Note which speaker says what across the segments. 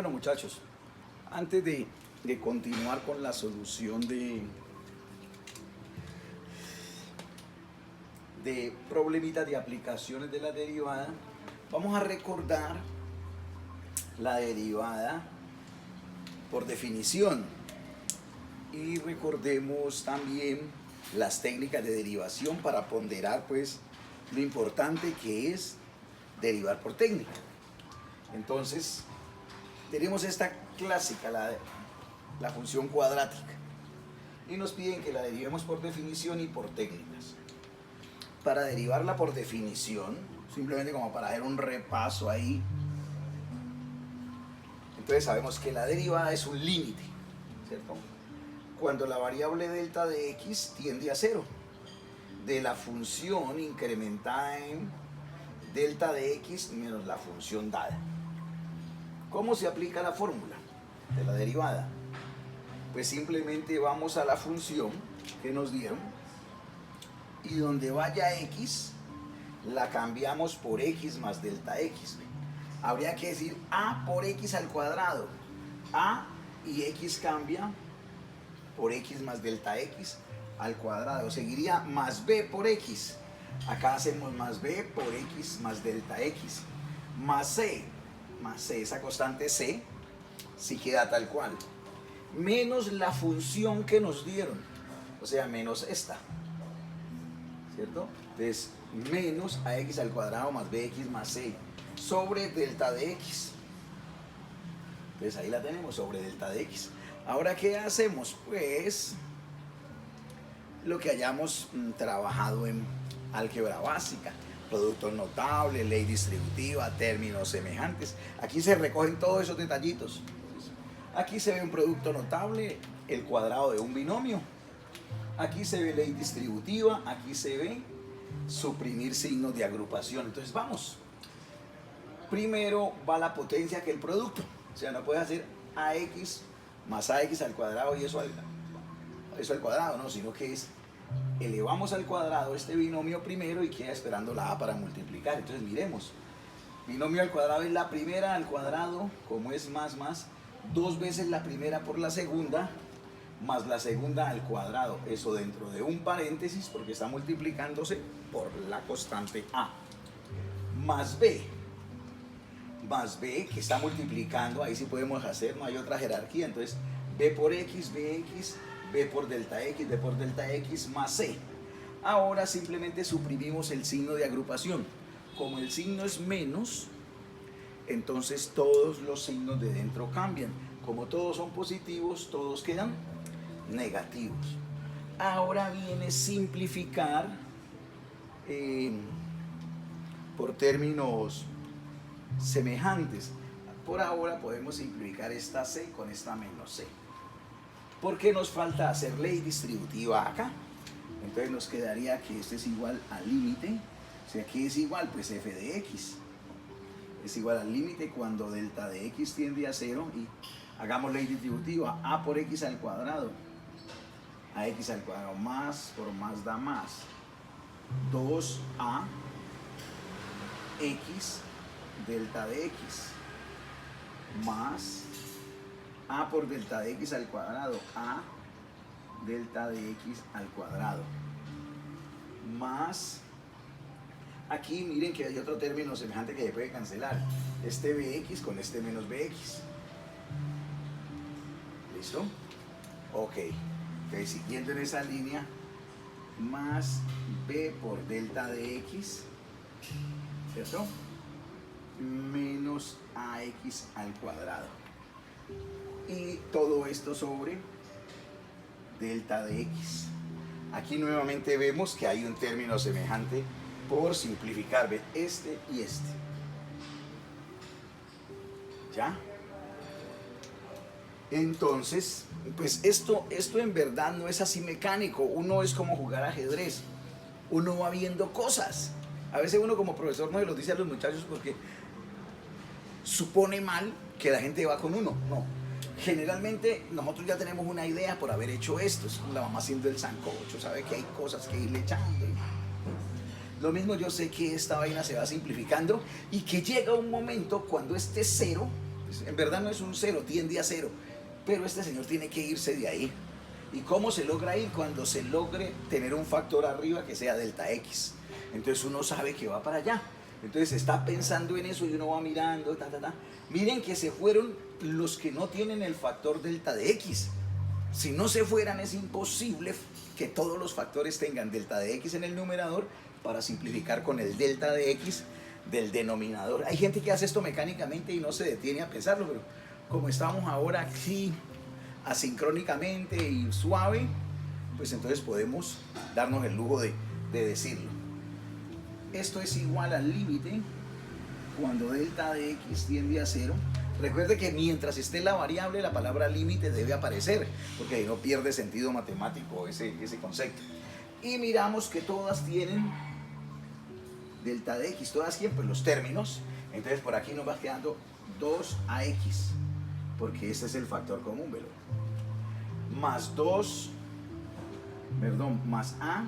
Speaker 1: Bueno, muchachos, antes de continuar con la solución de problemitas de aplicaciones de la derivada, vamos a recordar la derivada por definición y recordemos también las técnicas de derivación para ponderar pues lo importante que es derivar por técnica. Entonces tenemos esta clásica, la función cuadrática, y nos piden que la derivemos por definición y por técnicas. Para derivarla por definición, simplemente como para hacer un repaso ahí, entonces sabemos que la derivada es un límite, ¿cierto? Cuando la variable delta de x tiende a 0, de la función incrementada en delta de x menos la función dada. ¿Cómo se aplica la fórmula de la derivada? Pues simplemente vamos a la función que nos dieron y donde vaya x la cambiamos por x más delta x. Habría que decir a por x al cuadrado. A y x cambia por x más delta x al cuadrado. Seguiría más b por x. Acá hacemos más b por x más delta x. Más c, esa constante c, sí queda tal cual. Menos la función que nos dieron. O sea, menos esta. ¿Cierto? Entonces, menos ax al cuadrado más bx más c sobre delta de x. Entonces ahí la tenemos, sobre delta de x. Ahora, ¿qué hacemos? Pues lo que hayamos trabajado en álgebra básica, productos notables, ley distributiva, términos semejantes. Aquí se recogen todos esos detallitos. Aquí se ve un producto notable, el cuadrado de un binomio. Aquí se ve ley distributiva, aquí se ve suprimir signos de agrupación. Entonces vamos. Primero va la potencia que el producto. O sea, no puedes hacer ax más ax al cuadrado y eso al cuadrado, no, sino que es elevamos al cuadrado este binomio primero y queda esperando la a para multiplicar. Entonces miremos, binomio al cuadrado es la primera al cuadrado, como es más, dos veces la primera por la segunda, más la segunda al cuadrado, eso dentro de un paréntesis porque está multiplicándose por la constante a, más b que está multiplicando, ahí sí podemos hacer, no hay otra jerarquía, entonces b por x, bx, b por delta x más c. Ahora simplemente suprimimos el signo de agrupación. Como el signo es menos, entonces todos los signos de dentro cambian. Como todos son positivos, todos quedan negativos. Ahora viene simplificar por términos semejantes. Por ahora podemos simplificar esta c con esta menos c. ¿Por qué nos falta hacer ley distributiva acá? Entonces nos quedaría que este es igual al límite. O sea, ¿qué es igual? Pues f de x. Es igual al límite cuando delta de x tiende a 0 y hagamos ley distributiva. A por x al cuadrado. A x al cuadrado más por más da más. 2a x delta de x más a por delta de x al cuadrado, a delta de x al cuadrado, más, aquí miren que hay otro término semejante que se puede cancelar, este bx con este menos bx. ¿Listo? Ok, entonces siguiendo en esa línea, más b por delta de x, ¿cierto? Menos ax al cuadrado. Y todo esto sobre delta de x. Aquí nuevamente vemos que hay un término semejante por simplificar, ¿ve? Este y este. ¿Ya? Entonces, pues esto en verdad no es así mecánico. Uno es como jugar ajedrez. Uno va viendo cosas. A veces uno como profesor no se los dice a los muchachos porque supone mal que la gente va con uno. No. Generalmente nosotros ya tenemos una idea por haber hecho esto. Es como la mamá haciendo el sancocho. Sabe que hay cosas que irle echando. Lo mismo yo sé que esta vaina se va simplificando y que llega un momento cuando este cero Pues, en verdad no es un cero, tiende a cero. Pero este señor tiene que irse de ahí. ¿Y cómo se logra ir? Cuando se logre tener un factor arriba que sea delta X. Entonces uno sabe que va para allá. Entonces está pensando en eso y uno va mirando, Miren que se fueron los que no tienen el factor delta de X. Si no se fueran es imposible que todos los factores tengan delta de X en el numerador para simplificar con el delta de X del denominador. Hay gente que hace esto mecánicamente y no se detiene a pensarlo, pero como estamos ahora aquí asincrónicamente y suave, pues entonces podemos darnos el lujo de decirlo. Esto es igual al límite cuando delta de X tiende a 0. Recuerde que mientras esté la variable, la palabra límite debe aparecer, porque ahí no pierde sentido matemático ese concepto. Y miramos que todas tienen delta de X, todas tienen pues los términos. Entonces por aquí nos va quedando 2AX, porque este es el factor común, ¿verdad? Más 2, perdón, más A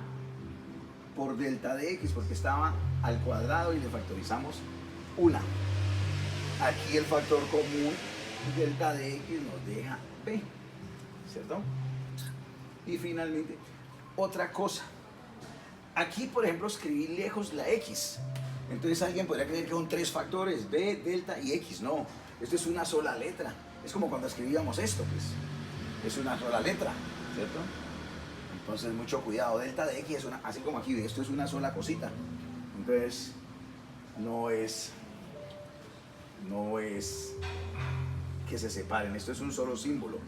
Speaker 1: por delta de X, porque estaba al cuadrado y le factorizamos 1. Aquí el factor común delta de X nos deja B, ¿cierto? Y finalmente, otra cosa. Aquí, por ejemplo, escribí lejos la X. Entonces alguien podría creer que son 3 factores, B, delta y X. No, esto es una sola letra. Es como cuando escribíamos esto, pues. Es una sola letra, ¿cierto? Entonces, mucho cuidado. Delta de X es una, así como aquí, esto es una sola cosita. Entonces, no es que se separen. Esto es un solo símbolo.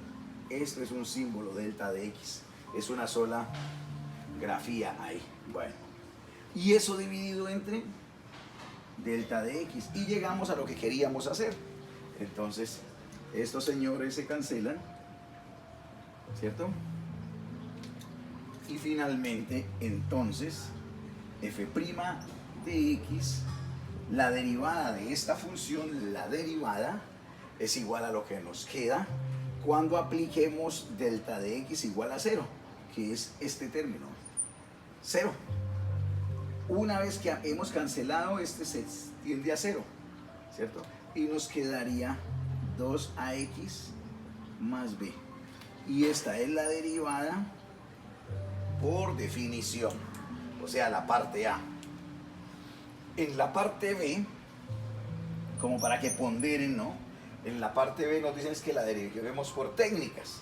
Speaker 1: Esto es un símbolo delta de X. Es una sola grafía ahí. Bueno. Y eso dividido entre delta de X. Y llegamos a lo que queríamos hacer. Entonces, estos señores se cancelan, ¿cierto? Y finalmente, entonces, f' de X, la derivada de esta función, la derivada, es igual a lo que nos queda cuando apliquemos delta de X igual a 0, que es este término, 0. Una vez que hemos cancelado, este se tiende a 0, ¿cierto? Y nos quedaría 2AX más B. Y esta es la derivada por definición, o sea, la parte A. En la parte B, como para que ponderen, ¿no? En la parte B nos dicen que la derivemos por técnicas.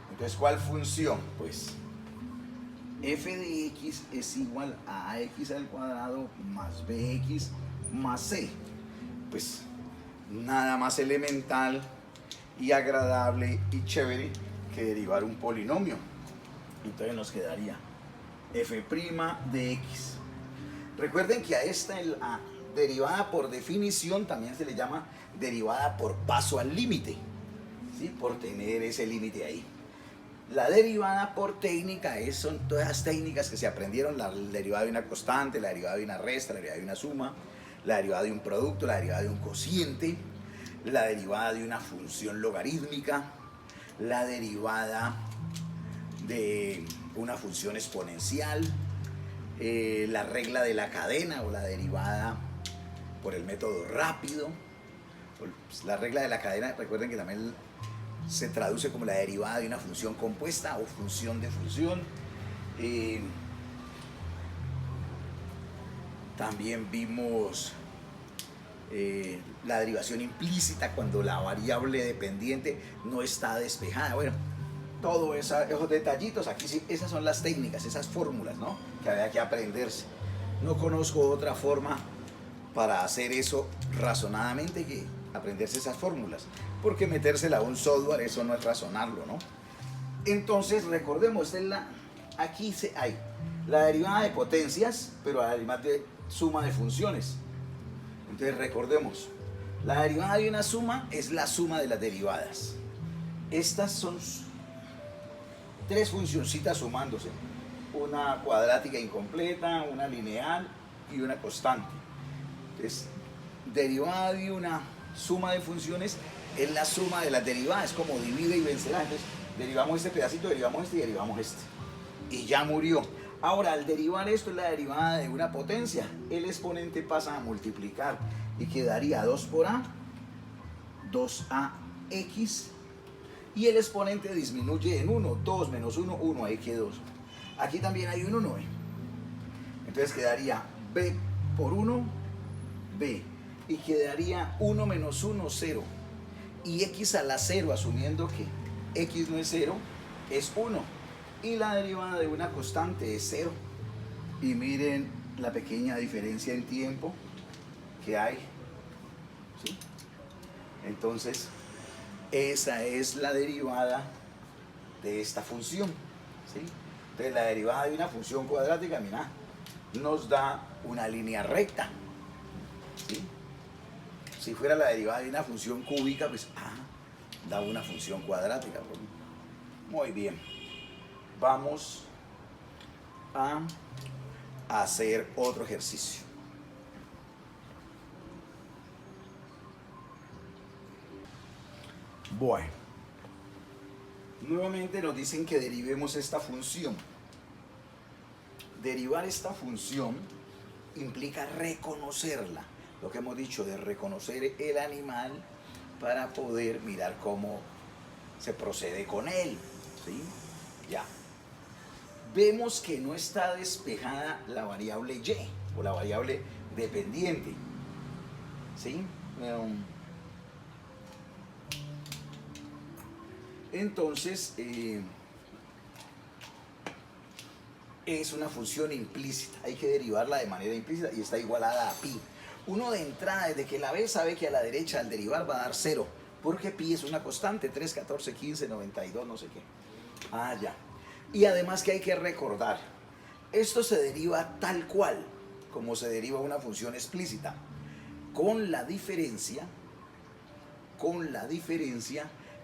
Speaker 1: Entonces, ¿cuál función? Pues f de x es igual a ax al cuadrado más bx más c. Pues nada más elemental y agradable y chévere que derivar un polinomio. Entonces nos quedaría f' de x. Recuerden que a esta derivada por definición también se le llama derivada por paso al límite, ¿sí? Por tener ese límite ahí. La derivada por técnica son todas las técnicas que se aprendieron: la derivada de una constante, la derivada de una resta, la derivada de una suma, la derivada de un producto, la derivada de un cociente, la derivada de una función logarítmica, la derivada de una función exponencial, la regla de la cadena o la derivada por el método rápido. La regla de la cadena, recuerden que también se traduce como la derivada de una función compuesta o función de función. También vimos la derivación implícita cuando la variable dependiente no está despejada. Bueno, todos esos detallitos, aquí sí, esas son las técnicas, esas fórmulas, ¿no? Que había que aprenderse. No conozco otra forma para hacer eso razonadamente que aprenderse esas fórmulas, porque metérsela a un software, eso no es razonarlo, ¿no? Entonces, recordemos, aquí hay la derivada de potencias, pero además de suma de funciones. Entonces, recordemos, la derivada de una suma es la suma de las derivadas. Estas son 3 funcioncitas sumándose: una cuadrática incompleta, una lineal y una constante. Entonces, derivada de una suma de funciones es la suma de las derivadas, como divide y vencerá. Entonces, derivamos este pedacito, derivamos este y derivamos este. Y ya murió. Ahora, al derivar esto es la derivada de una potencia. El exponente pasa a multiplicar y quedaría 2 por A, 2ax y el exponente disminuye en 1, 2 menos 1, 1, ahí quedó 2. Aquí también hay un 1, entonces quedaría b por 1, b, y quedaría 1 menos 1, 0, y x a la 0, asumiendo que x no es 0, es 1, y la derivada de una constante es 0. Y miren la pequeña diferencia en tiempo que hay, ¿sí? Entonces, esa es la derivada de esta función, ¿sí? Entonces, la derivada de una función cuadrática, mira, nos da una línea recta, ¿sí? Si fuera la derivada de una función cúbica, pues, da una función cuadrática. Muy bien. Vamos a hacer otro ejercicio. Bueno, nuevamente nos dicen que derivemos esta función. Derivar esta función implica reconocerla, lo que hemos dicho de reconocer el animal para poder mirar cómo se procede con él, ¿sí? Ya. Vemos que no está despejada la variable y o la variable dependiente, ¿sí? Entonces, es una función implícita, hay que derivarla de manera implícita y está igualada a pi. Uno de entrada, desde que la ve, sabe que a la derecha al derivar va a dar 0, porque pi es una constante, 3, 14, 15, 92, no sé qué. Ya. Y además que hay que recordar, esto se deriva tal cual como se deriva una función explícita, con la diferencia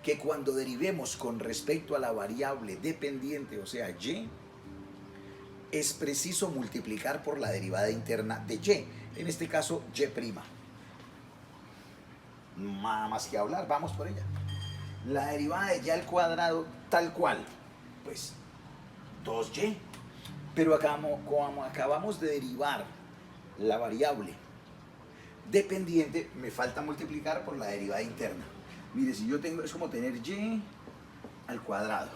Speaker 1: que cuando derivemos con respecto a la variable dependiente, o sea, y, es preciso multiplicar por la derivada interna de y, en este caso y'. Nada más que hablar, vamos por ella. La derivada de y al cuadrado tal cual, pues 2y. Pero como acabamos de derivar la variable dependiente, me falta multiplicar por la derivada interna. Mire, si yo tengo, es como tener y al cuadrado.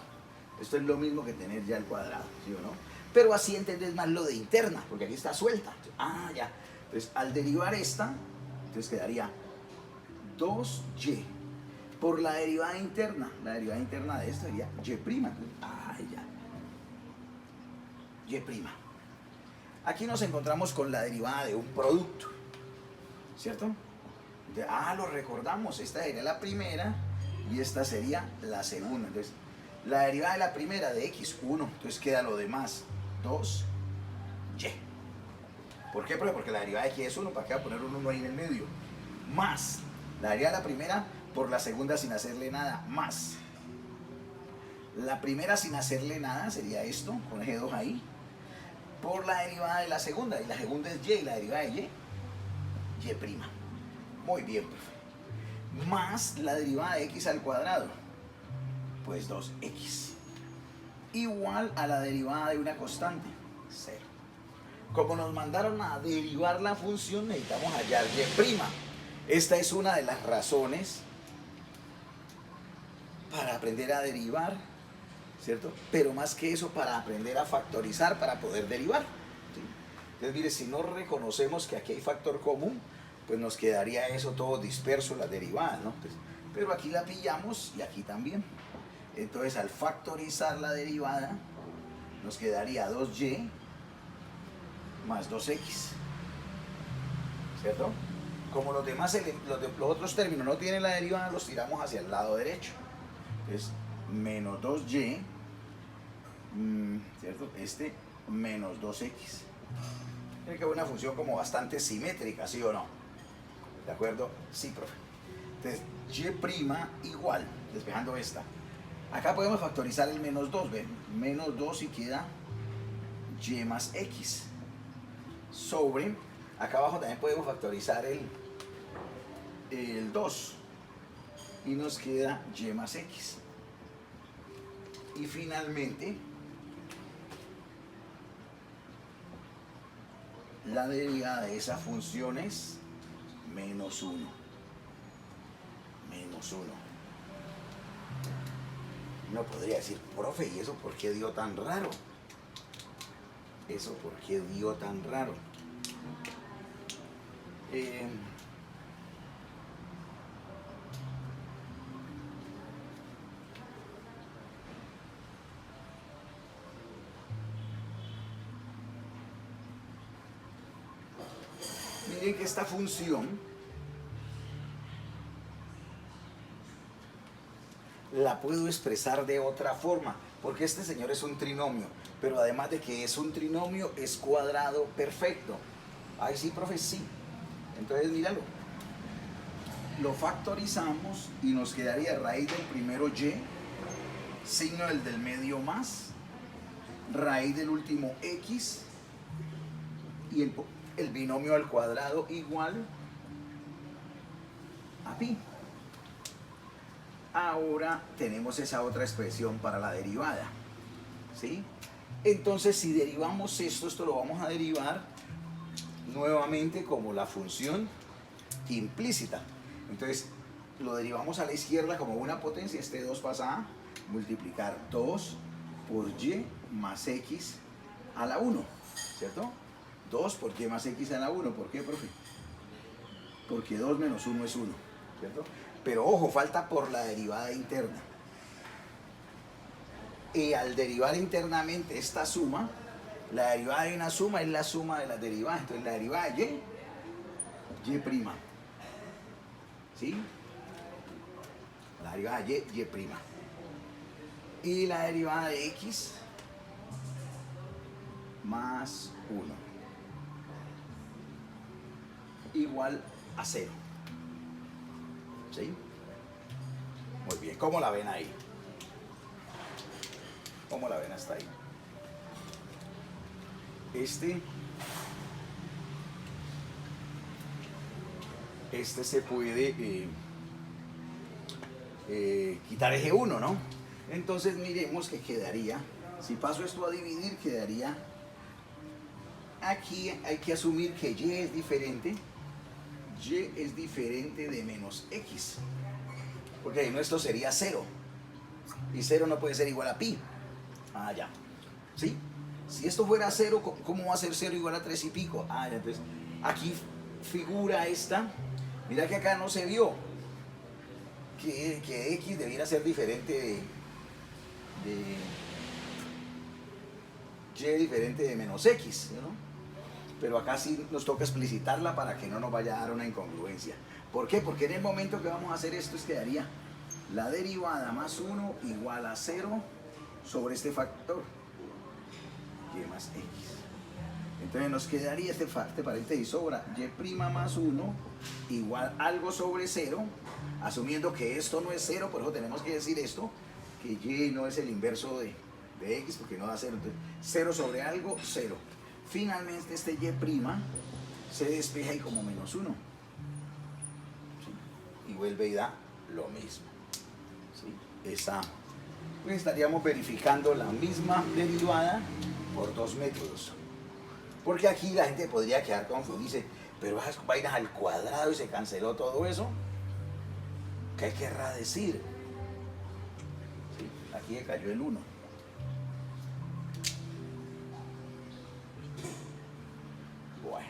Speaker 1: Esto es lo mismo que tener y al cuadrado, ¿sí o no? Pero así entendés más lo de interna, porque aquí está suelta. Ya. Entonces, al derivar esta, entonces quedaría 2y por la derivada interna. La derivada interna de esto sería y'. Ya. Y'. Aquí nos encontramos con la derivada de un producto, ¿cierto? Lo recordamos, esta sería la primera y esta sería la segunda. Entonces, la derivada de la primera de x, 1, entonces queda lo demás, 2y. ¿Por qué? Porque la derivada de x es 1, ¿para qué va a poner un 1 ahí en el medio? Más la derivada de la primera por la segunda sin hacerle nada, más la primera sin hacerle nada sería esto, con ese 2 ahí, por la derivada de la segunda, y la segunda es y, y la derivada de y'. Muy bien, profe. Más la derivada de x al cuadrado, pues 2x, igual a la derivada de una constante, 0. Como nos mandaron a derivar la función, necesitamos hallar y'. Esta es una de las razones para aprender a derivar, ¿cierto? Pero más que eso, para aprender a factorizar para poder derivar, ¿sí? Entonces, mire, si no reconocemos que aquí hay factor común, pues nos quedaría eso todo disperso, las derivadas, ¿no? Entonces, pero aquí la pillamos y aquí también. Entonces, al factorizar la derivada, nos quedaría 2y más 2x, ¿cierto? Como los demás, los otros términos no tienen la derivada, los tiramos hacia el lado derecho. Entonces, menos 2y, ¿cierto? Menos 2x. Tiene que haber una función como bastante simétrica, ¿sí o no? ¿De acuerdo? Sí, profe. Entonces, y' igual, despejando esta. Acá podemos factorizar el menos 2, ¿ven? Menos 2 y queda y más x. Sobre, acá abajo también podemos factorizar el 2. Y nos queda y más x. Y finalmente, la derivada de esa función es menos 1. menos 1. Uno podría decir, profe, ¿y eso por qué dio tan raro? ¿Eso por qué dio tan raro? Miren que esta función la puedo expresar de otra forma, porque este señor es un trinomio, pero además de que es un trinomio, es cuadrado perfecto. Ay, sí, profe, sí. Entonces, míralo. Lo factorizamos y nos quedaría raíz del primero y, signo del medio más, raíz del último x, y el binomio al cuadrado igual a pi. Ahora tenemos esa otra expresión para la derivada, ¿sí? Entonces, si derivamos esto lo vamos a derivar nuevamente como la función implícita. Entonces, lo derivamos a la izquierda como una potencia. Este 2 pasa a multiplicar 2 por y más x a la 1, ¿cierto? 2 por y más x a la 1. ¿Por qué, profe? Porque 2 menos 1 es 1, ¿cierto? Pero ojo, falta por la derivada interna. Y al derivar internamente esta suma, la derivada de una suma es la suma de las derivadas. Entonces la derivada de y prima. ¿Sí? La derivada de y prima. Y la derivada de x más 1 igual a 0. ¿Sí? Muy bien, ¿cómo la ven ahí? ¿Cómo la ven hasta ahí? Este se puede quitar eje 1, ¿no? Entonces miremos que quedaría, si paso esto a dividir, quedaría, aquí hay que asumir que y es diferente de menos x, porque ahí nuestro sería 0, y 0 no puede ser igual a pi. Ah, ya. ¿Sí? Si esto fuera 0, ¿cómo va a ser 0 igual a 3 y pico? Ah, ya, entonces, aquí figura esta. Mira que acá no se vio que x debiera ser diferente de y diferente de menos x, ¿no? Pero acá sí nos toca explicitarla para que no nos vaya a dar una incongruencia. ¿Por qué? Porque en el momento que vamos a hacer esto, quedaría la derivada más 1 igual a 0 sobre este factor y más x. Entonces nos quedaría este paréntesis sobra y' más 1 igual algo sobre 0, asumiendo que esto no es 0, por eso tenemos que decir esto, que y no es el inverso de x porque no da 0, entonces 0 sobre algo, 0. Finalmente este y' se despeja y como menos 1, ¿sí? Y vuelve y da lo mismo, ¿sí? Pues estaríamos verificando la misma derivada por dos métodos. Porque aquí la gente podría quedar confundida y dice, pero esas vainas al cuadrado y se canceló todo eso. ¿Qué querrá decir? ¿Sí? Aquí le cayó el 1. Bueno.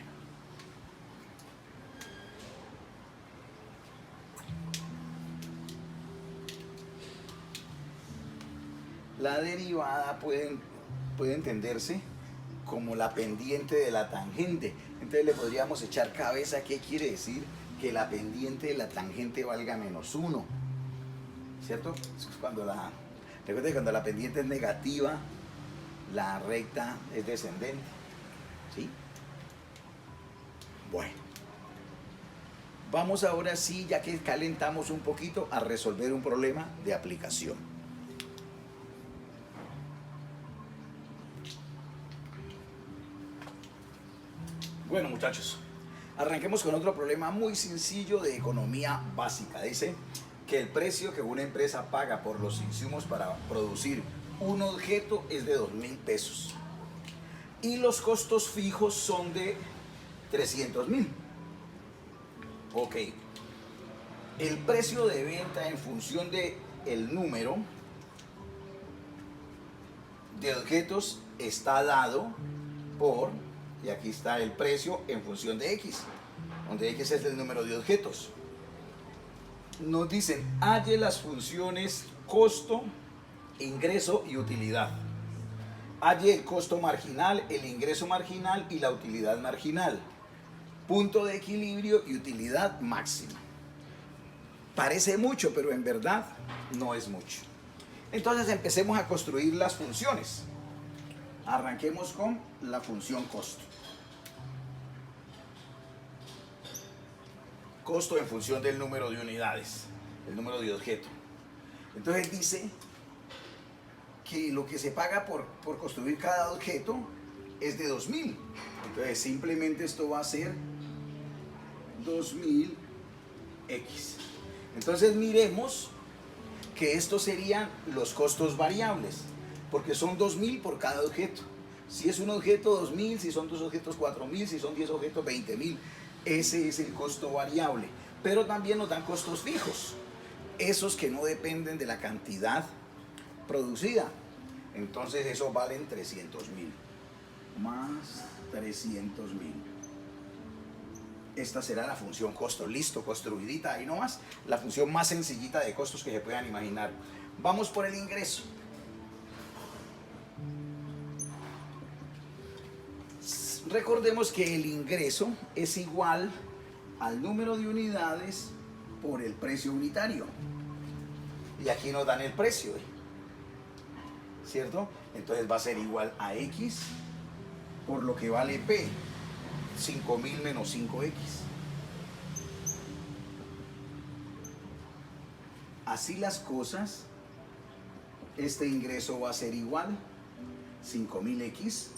Speaker 1: La derivada puede entenderse como la pendiente de la tangente. Entonces le podríamos echar cabeza. ¿Qué quiere decir? Que la pendiente de la tangente valga menos 1, ¿cierto? Recuerden que cuando la pendiente es negativa, la recta es descendente, ¿sí? Bueno, vamos ahora sí, ya que calentamos un poquito, a resolver un problema de aplicación. Bueno, muchachos, arranquemos con otro problema muy sencillo de economía básica. Dice que el precio que una empresa paga por los insumos para producir un objeto es de 2.000 pesos y los costos fijos son de 300.000. Ok. El precio de venta en función de el número de objetos está dado por, y aquí está el precio en función de X, donde X es el número de objetos. Nos dicen, halle las funciones costo, ingreso y utilidad. Halle el costo marginal, el ingreso marginal y la utilidad marginal. Punto de equilibrio y utilidad máxima. Parece mucho, pero en verdad no es mucho. Entonces empecemos a construir las funciones. Arranquemos con la función costo. Costo en función del número de unidades, el número de objeto. Entonces dice que lo que se paga por construir cada objeto es de 2000. Entonces simplemente esto va a ser 2000X. Entonces miremos que estos serían los costos variables, porque son 2000 por cada objeto. Si es un objeto 2000, si son dos objetos 4000, si son 10 objetos 20000. Ese es el costo variable. Pero también nos dan costos fijos, esos que no dependen de la cantidad producida. Entonces esos valen 300.000 más 300.000. Esta será la función costo. Listo, construidita ahí nomás. La función más sencillita de costos que se puedan imaginar. Vamos por el ingreso. Recordemos que el ingreso es igual al número de unidades por el precio unitario. Y aquí nos dan el precio, ¿cierto? Entonces va a ser igual a X por lo que vale P. 5000 menos 5X. Así las cosas, este ingreso va a ser igual 5000X,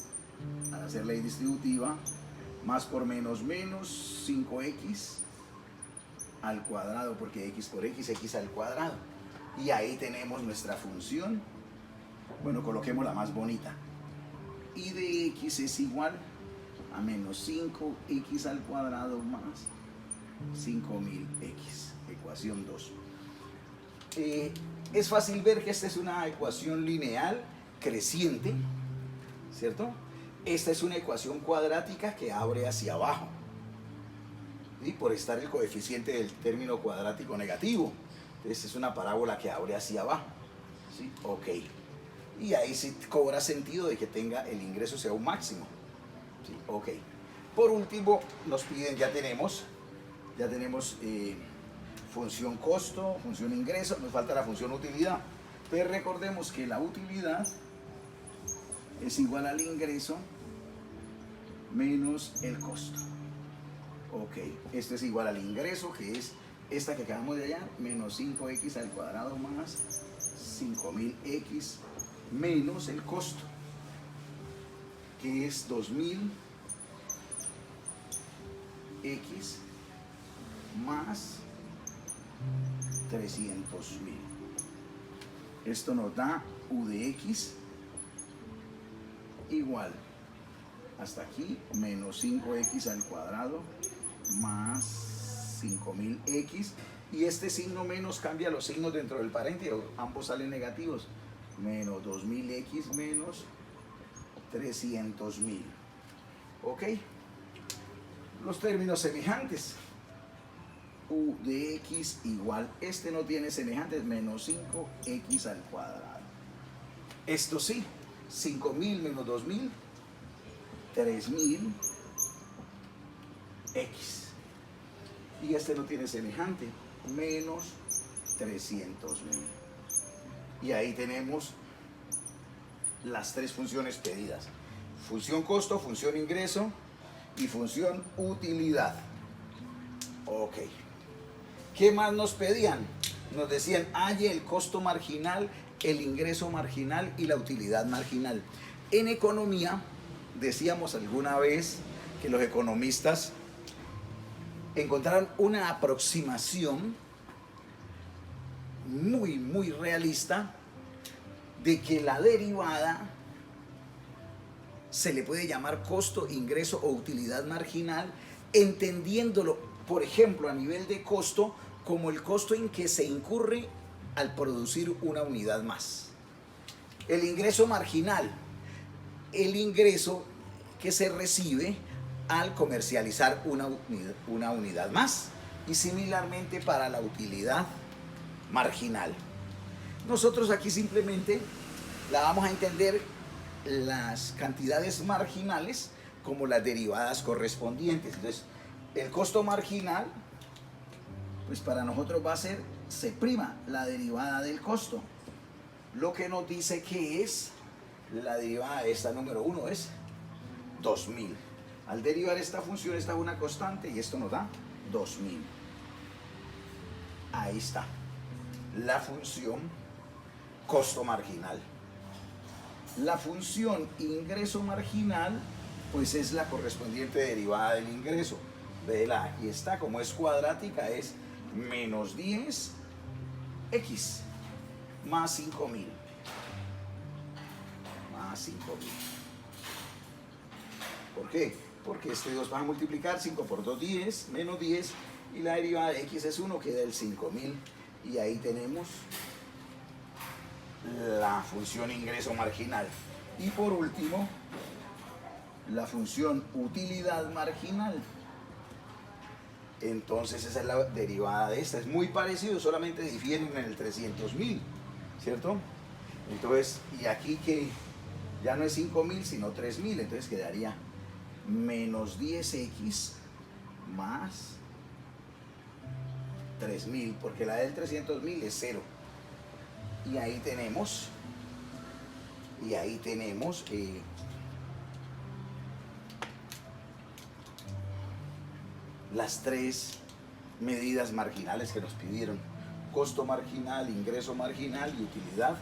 Speaker 1: al hacer ley distributiva, más por menos 5X al cuadrado, porque X por X, X al cuadrado. Y ahí tenemos nuestra función. Bueno, coloquemos la más bonita. Y de X es igual a menos 5X al cuadrado más 5000X, ecuación 2. Es fácil ver que esta es una ecuación lineal creciente, ¿cierto? Esta es una ecuación cuadrática que abre hacia abajo, ¿sí? Por estar el coeficiente del término cuadrático negativo. Entonces es una parábola que abre hacia abajo, ¿sí? Ok. Y ahí sí cobra sentido de que tenga el ingreso sea un máximo. Sí, ok. Por último, nos piden, ya tenemos función costo, función ingreso, nos falta la función utilidad. Pero recordemos que la utilidad es igual al ingreso menos el costo. Ok, esto es igual al ingreso, que es esta que acabamos de hallar, menos 5X al cuadrado más 5000X menos el costo, que es 2000X más 300.000. Esto nos da U de X igual hasta aquí menos 5X al cuadrado más 5000X, y este signo menos cambia los signos dentro del paréntesis, ambos salen negativos, menos 2000X menos 300.000. Ok, los términos semejantes. U de X igual, este no tiene semejantes, menos 5X al cuadrado. Esto sí, 5000 menos 2000, 3000X. Y este no tiene semejante, menos 300.000. Y ahí tenemos las tres funciones pedidas: función costo, función ingreso y función utilidad. Ok. ¿Qué más nos pedían? Nos decían, halle el costo marginal, el ingreso marginal y la utilidad marginal. En economía, decíamos alguna vez que los economistas encontraron una aproximación muy realista de que la derivada se le puede llamar costo, ingreso o utilidad marginal, entendiéndolo, por ejemplo, a nivel de costo como el costo en que se incurre al producir una unidad más. El ingreso marginal, el ingreso que se recibe al comercializar una unidad más, y similarmente para la utilidad marginal. Nosotros aquí simplemente la vamos a entender las cantidades marginales como las derivadas correspondientes. Entonces, el costo marginal, pues para nosotros va a ser C', la derivada del costo. Lo que nos dice que es la derivada de esta número 1 es 2000. Al derivar esta función, esta es una constante y esto nos da 2000. Ahí está la función costo marginal. La función ingreso marginal, pues es la correspondiente derivada del ingreso. Véela, aquí está, como es cuadrática, es menos 10x más 5000. Más 5000. ¿Por qué? Porque este 2 va a multiplicar 5 por 2, 10, menos 10, y la derivada de x es 1, queda el 5000. Y ahí tenemos la función ingreso marginal. Y por último, la función utilidad marginal. Entonces esa es la derivada de esta. Es muy parecido, solamente difieren en el 300.000, ¿cierto? Entonces, y aquí que ya no es 5000 sino 3000, entonces quedaría menos 10x más 3000, porque la del 300.000 es 0. Y ahí tenemos las tres medidas marginales que nos pidieron: costo marginal, ingreso marginal y utilidad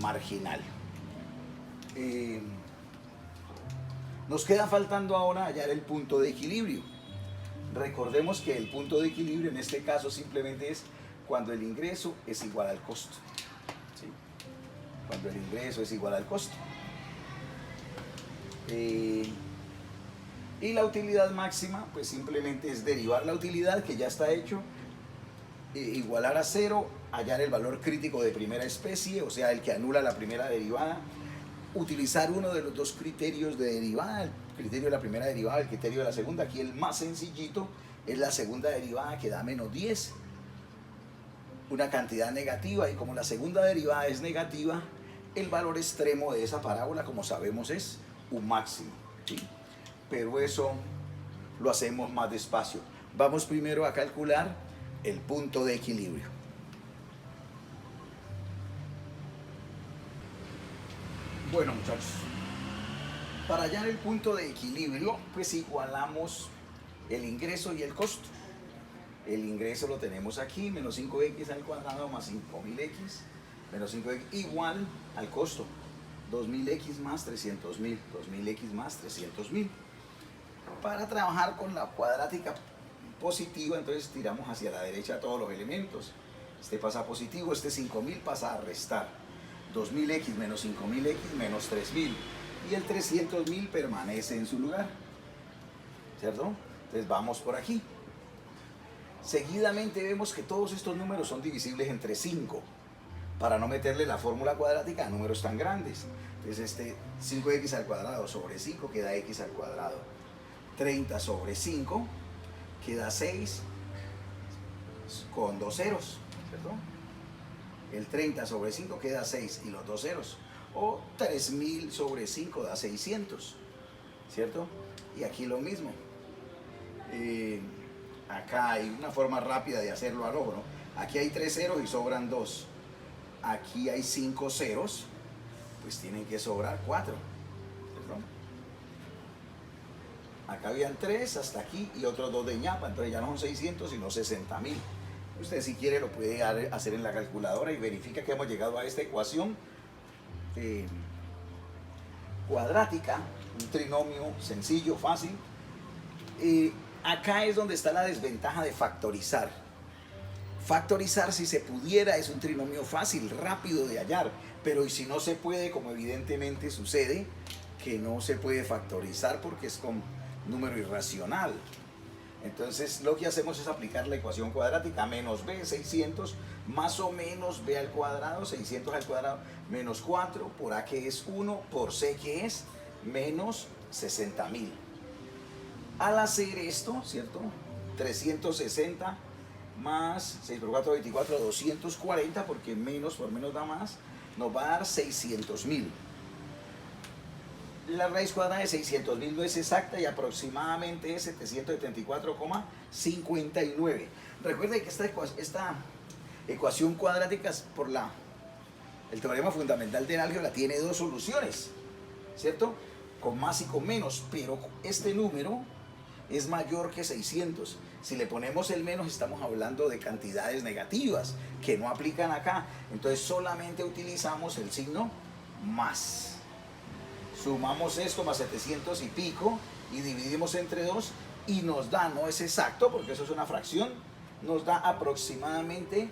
Speaker 1: marginal. Nos queda faltando ahora hallar el punto de equilibrio. Recordemos que el punto de equilibrio en este caso simplemente es cuando el ingreso es igual al costo. ¿Sí? Cuando el ingreso es igual al costo. Y la utilidad máxima, pues simplemente es derivar la utilidad que ya está hecho, igualar a 0, hallar el valor crítico de primera especie, o sea, el que anula la primera derivada, utilizar uno de los dos criterios de derivada, el criterio de la primera derivada, el criterio de la segunda. Aquí el más sencillito es la segunda derivada, que da menos 10, una cantidad negativa, y como la segunda derivada es negativa, el valor extremo de esa parábola, como sabemos, es un máximo, ¿sí? Pero eso lo hacemos más despacio. Vamos primero a calcular el punto de equilibrio. Bueno, muchachos, para hallar el punto de equilibrio, pues igualamos el ingreso y el costo. El ingreso lo tenemos aquí, menos 5x al cuadrado más 5000x, menos 5x igual al costo, 2000x más 300.000, 2000x más 300.000. Para trabajar con la cuadrática positiva, entonces tiramos hacia la derecha todos los elementos. Este pasa a positivo, este 5000 pasa a restar. 2000x menos 5000x menos 3000. Y el 300.000 permanece en su lugar, ¿cierto? Entonces vamos por aquí. Seguidamente vemos que todos estos números son divisibles entre 5, para no meterle la fórmula cuadrática a números tan grandes. Entonces este 5x al cuadrado sobre 5 queda x al cuadrado. 30 sobre 5 queda 6 con dos ceros, ¿cierto? El 30 sobre 5 queda 6 y los dos ceros. O 3000 sobre 5 da 600, ¿cierto? Y aquí lo mismo. Acá hay una forma rápida de hacerlo al ojo, ¿no? Aquí hay 3 ceros y sobran 2. Aquí hay 5 ceros, pues tienen que sobrar 4, ¿cierto? Acá habían 3 hasta aquí y otros 2 de ñapa, entonces ya no son 600 sino 60.000. Usted, si quiere, lo puede hacer en la calculadora y verifica que hemos llegado a esta ecuación cuadrática, un trinomio sencillo, fácil. Acá es donde está la desventaja de factorizar. Factorizar, si se pudiera, es un trinomio fácil, rápido de hallar, pero y si no se puede, como evidentemente sucede, que no se puede factorizar porque es con número irracional. Entonces lo que hacemos es aplicar la ecuación cuadrática, menos b, 600, más o menos b al cuadrado, 600 al cuadrado, menos 4, por a que es 1, por c que es menos 60.000. Al hacer esto, ¿cierto? 360 más 6 por 4, 24, 240, porque menos por menos da más, nos va a dar 600.000. La raíz cuadrada de 600.000 no es exacta y aproximadamente es 734,59. Recuerden que esta ecuación cuadrática por el teorema fundamental del álgebra tiene dos soluciones, ¿cierto? Con más y con menos, pero este número es mayor que 600. Si le ponemos el menos estamos hablando de cantidades negativas que no aplican acá. Entonces solamente utilizamos el signo más. Sumamos esto más 700 y pico y dividimos entre 2 y nos da, no es exacto porque eso es una fracción, nos da aproximadamente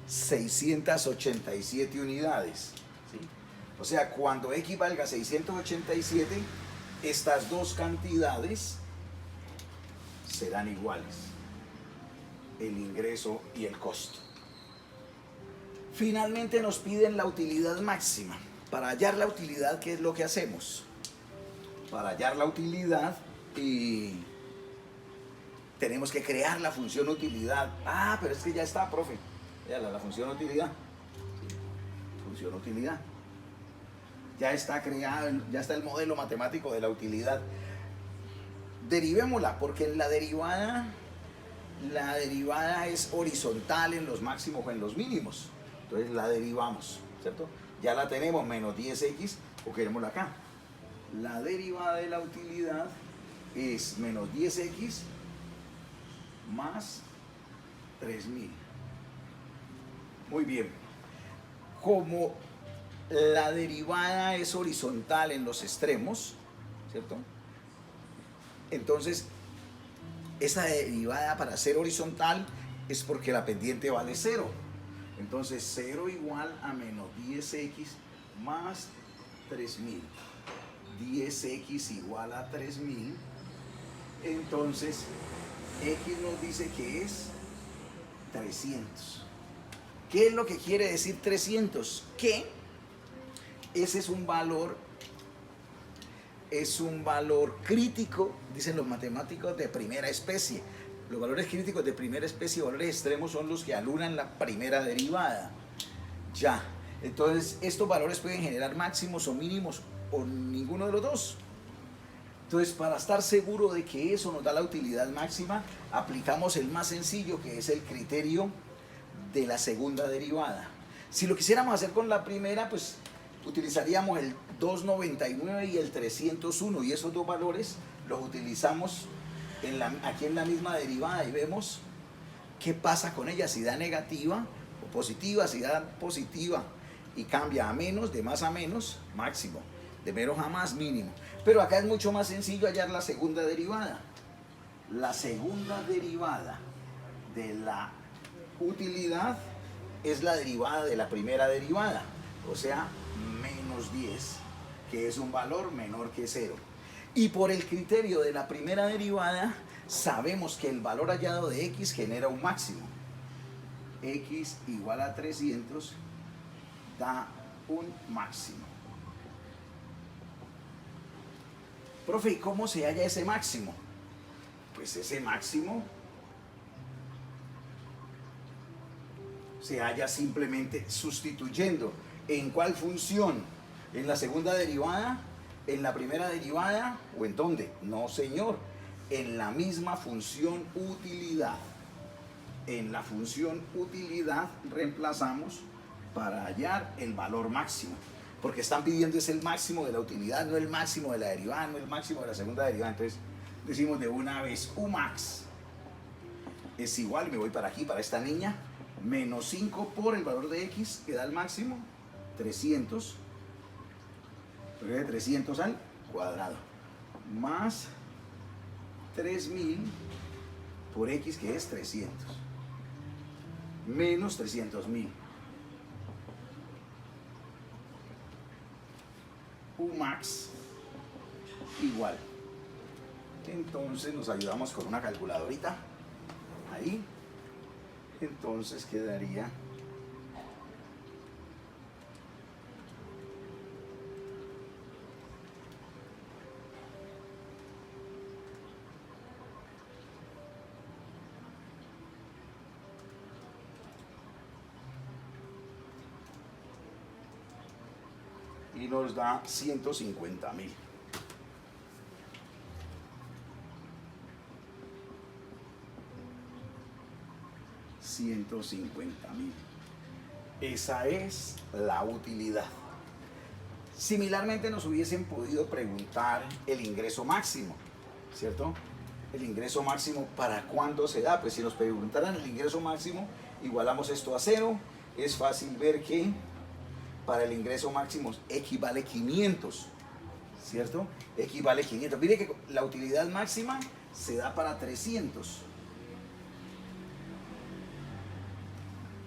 Speaker 1: 687 unidades. ¿Sí? O sea, cuando X valga 687, estas dos cantidades serán iguales, el ingreso y el costo. Finalmente nos piden la utilidad máxima. Para hallar la utilidad, ¿qué es lo que hacemos? Para hallar la utilidad tenemos que crear la función utilidad. Ah, pero es que ya está, profe. Ya la función utilidad. Sí, función utilidad. Ya está creado, ya está el modelo matemático de la utilidad. Derivémosla, porque en la derivada es horizontal en los máximos o en los mínimos. Entonces la derivamos, ¿cierto? Ya la tenemos, menos 10x, o queremosla acá. La derivada de la utilidad es menos 10x más 3000. Muy bien. Como la derivada es horizontal en los extremos, ¿cierto? Entonces, esa derivada para ser horizontal es porque la pendiente vale 0. Entonces 0 igual a menos 10x más 3000. 10x igual a 3000. Entonces x nos dice que es 300. ¿Qué es lo que quiere decir 300? Que ese es un valor crítico, dicen los matemáticos, de primera especie. Los valores críticos de primera especie, valores extremos, son los que anulan la primera derivada. Ya, entonces estos valores pueden generar máximos o mínimos o ninguno de los dos. Entonces, para estar seguro de que eso nos da la utilidad máxima, aplicamos el más sencillo, que es el criterio de la segunda derivada. Si lo quisiéramos hacer con la primera, pues utilizaríamos el 299 y el 301, y esos dos valores los utilizamos aquí en la misma derivada y vemos qué pasa con ella, si da negativa o positiva. Si da positiva y cambia a menos, de más a menos, máximo, de menos a más, mínimo. Pero acá es mucho más sencillo hallar la segunda derivada. La segunda derivada de la utilidad es la derivada de la primera derivada, o sea, menos 10, que es un valor menor que 0. Y por el criterio de la primera derivada, sabemos que el valor hallado de x genera un máximo. X igual a 300 da un máximo. Profe, ¿y cómo se halla ese máximo? Pues ese máximo se halla simplemente sustituyendo. ¿En cuál función? ¿En la segunda derivada? ¿En la primera derivada? ¿O en dónde? No, señor. En la misma función utilidad. En la función utilidad reemplazamos para hallar el valor máximo. Porque están pidiendo es el máximo de la utilidad, no el máximo de la derivada, no el máximo de la segunda derivada. Entonces decimos de una vez, Umax es igual, me voy para aquí, para esta niña, menos 5 por el valor de x, que da el máximo, 300, de 300 al cuadrado, más 3000 por x, que es 300, menos 300.000. Umax igual Entonces nos ayudamos con una calculadorita. Ahí. Entonces quedaría y nos da 150.000. Esa es la utilidad. Similarmente nos hubiesen podido preguntar el ingreso máximo, ¿cierto? El ingreso máximo, ¿para cuándo se da? Pues si nos preguntaran el ingreso máximo, igualamos esto a 0. Es fácil ver que para el ingreso máximo equivale 500, ¿cierto? Equivale 500. Mire que la utilidad máxima se da para 300,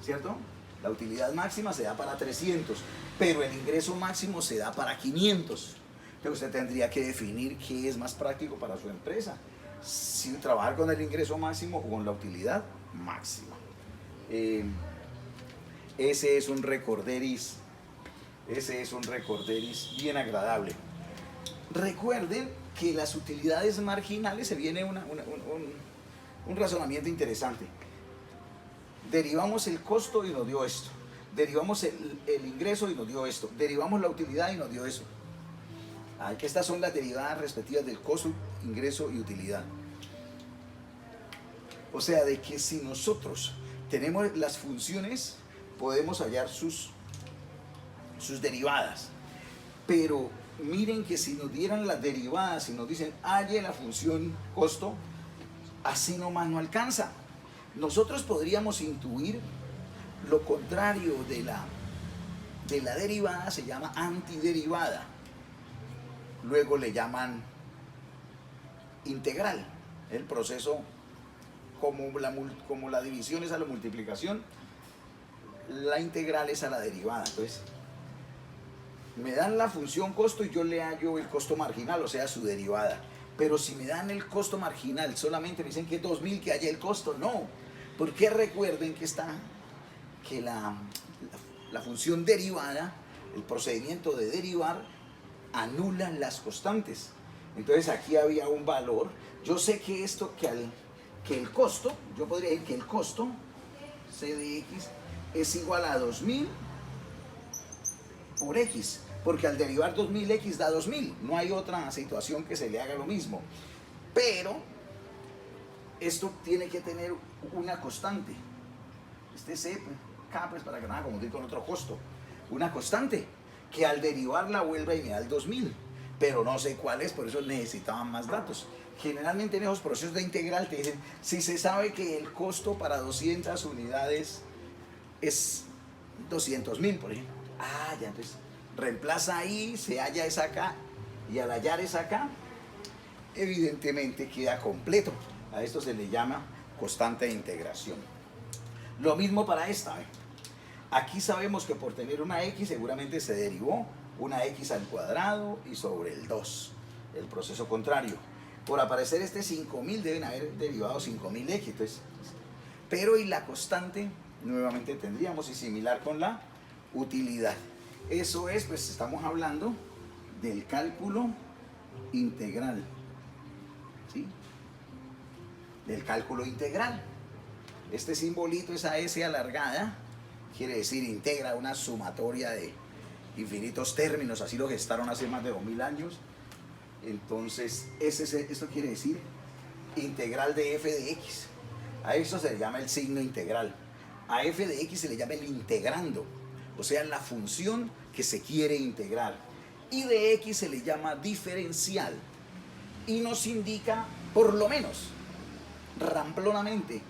Speaker 1: ¿cierto? La utilidad máxima se da para 300, pero el ingreso máximo se da para 500. Entonces usted tendría que definir qué es más práctico para su empresa, si trabajar con el ingreso máximo o con la utilidad máxima. Ese es un recorderis bien agradable. Recuerden que las utilidades marginales, se viene un razonamiento interesante. Derivamos el costo y nos dio esto. Derivamos el ingreso y nos dio esto. Derivamos la utilidad y nos dio eso. Estas son las derivadas respectivas del costo, ingreso y utilidad. O sea, de que si nosotros tenemos las funciones, podemos hallar sus derivadas. Pero miren que si nos dieran las derivadas y nos dicen halle la función costo, así nomás no alcanza. Nosotros podríamos intuir lo contrario de la derivada, se llama antiderivada. Luego le llaman integral. El proceso, como la división es a la multiplicación, la integral es a la derivada. Entonces, me dan la función costo y yo le hallo el costo marginal, o sea, su derivada. Pero si me dan el costo marginal, solamente me dicen que 2.000, que haya el costo, no. Porque recuerden que la función derivada, el procedimiento de derivar, anula las constantes. Entonces aquí había un valor. Yo sé que que el costo, yo podría decir que el costo, C de X, es igual a 2.000 por X. Porque al derivar 2.000, X da 2.000. No hay otra situación que se le haga lo mismo. Pero esto tiene que tener una constante. Este C, K, pues para que nada confundir con otro costo. Una constante que al derivarla vuelve y me da el 2.000. Pero no sé cuál es, por eso necesitaban más datos. Generalmente en esos procesos de integral te dicen, si se sabe que el costo para 200 unidades es 200.000, por ejemplo. Ya, entonces reemplaza ahí, se halla esa acá, y al hallar esa acá, evidentemente queda completo. A esto se le llama constante de integración. Lo mismo para esta. Aquí sabemos que por tener una X seguramente se derivó una X al cuadrado y sobre el 2. El proceso contrario. Por aparecer este 5.000 deben haber derivado 5.000X. Entonces, pero y la constante nuevamente tendríamos, y similar con la utilidad. Eso es, pues estamos hablando del cálculo integral. ¿Sí? Del cálculo integral. Este simbolito, esa S alargada, quiere decir integra una sumatoria de infinitos términos, así lo gestaron hace más de 2.000 años. Entonces, esto quiere decir integral de f de x. A eso se le llama el signo integral. A f de x se le llama el integrando, o sea, la función que se quiere integrar. Y de x se le llama diferencial. Y nos indica, por lo menos, ramplonamente,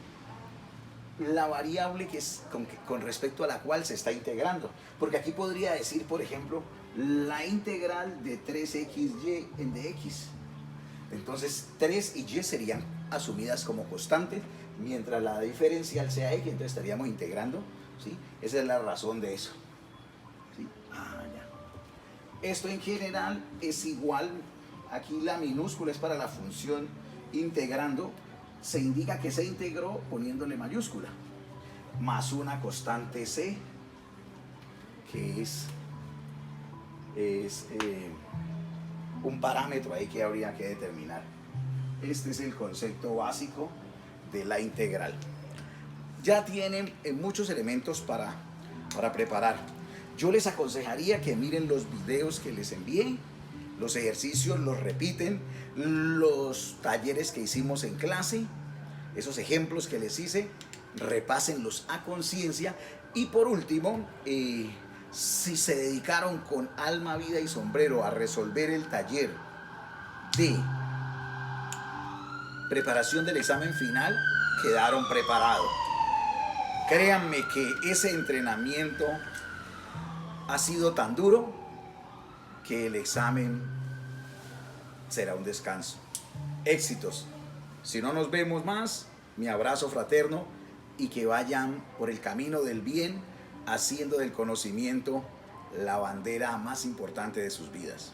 Speaker 1: la variable que es con respecto a la cual se está integrando. Porque aquí podría decir, por ejemplo, la integral de 3xy en dx. Entonces 3 y y serían asumidas como constantes, mientras la diferencial sea x, entonces estaríamos integrando, ¿sí? Esa es la razón de eso, ¿sí? Ya. Esto en general es igual aquí la minúscula es para la función integrando, se indica que se integró poniéndole mayúscula, más una constante C, que es un parámetro ahí que habría que determinar. Este es el concepto básico de la integral. Ya tienen muchos elementos para preparar. Yo les aconsejaría que miren los videos que les envié, los ejercicios los repiten, los talleres que hicimos en clase, esos ejemplos que les hice, repásenlos a conciencia. Y por último, si se dedicaron con alma, vida y sombrero a resolver el taller de preparación del examen final, quedaron preparados. Créanme que ese entrenamiento ha sido tan duro que el examen será un descanso. Éxitos. Si no nos vemos más, mi abrazo fraterno y que vayan por el camino del bien, haciendo del conocimiento la bandera más importante de sus vidas.